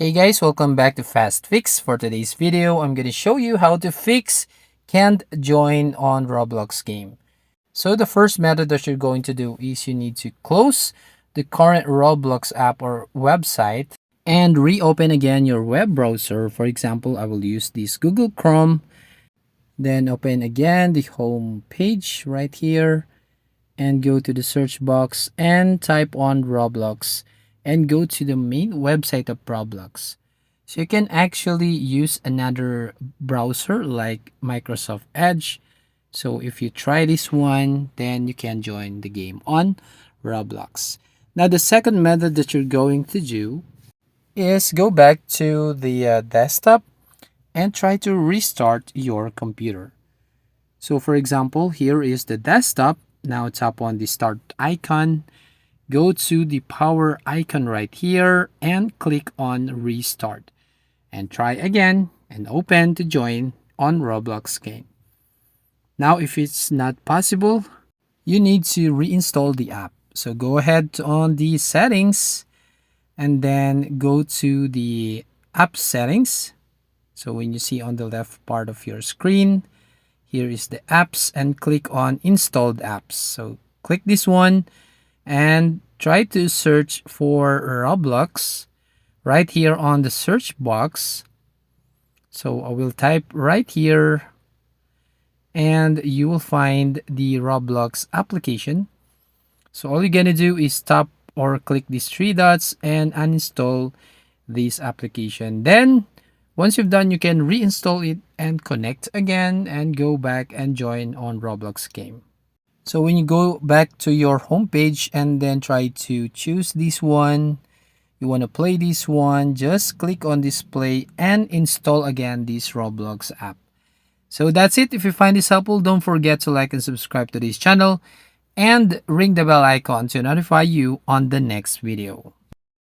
Hey guys, welcome back to Fast Fix. For today's video, I'm going to show you how to fix can't join on Roblox game. So the first method that you're going to do is you need to close the current Roblox app or website and reopen again your web browser. For example, I will use this Google Chrome. Then open again the home page right here and go to the search box and type on Roblox and go to the main website of Roblox. So you can actually use another browser like Microsoft Edge. So if you try this one, then you can join the game on Roblox. Now the second method that you're going to do is go back to the desktop and try to restart your computer. So for example, here is the desktop. Now tap on the start icon, go to the power icon right here and click on restart. And try again and open to join on Roblox game. Now if it's not possible, you need to reinstall the app. So go ahead on the settings and then go to the app settings. So when you see on the left part of your screen, here is the apps and click on installed apps. So click this one and try to search for Roblox right here on the search box. So I will type right here and you will find the Roblox application. So all you're gonna do is tap or click these three dots and uninstall this application. Then once you've done, you can reinstall it and connect again and go back and join on Roblox game. So when you go back to your homepage and then try to choose this one, you want to play this one, just click on display and install again this Roblox app. So that's it. If you find this helpful, don't forget to like and subscribe to this channel and ring the bell icon to notify you on the next video.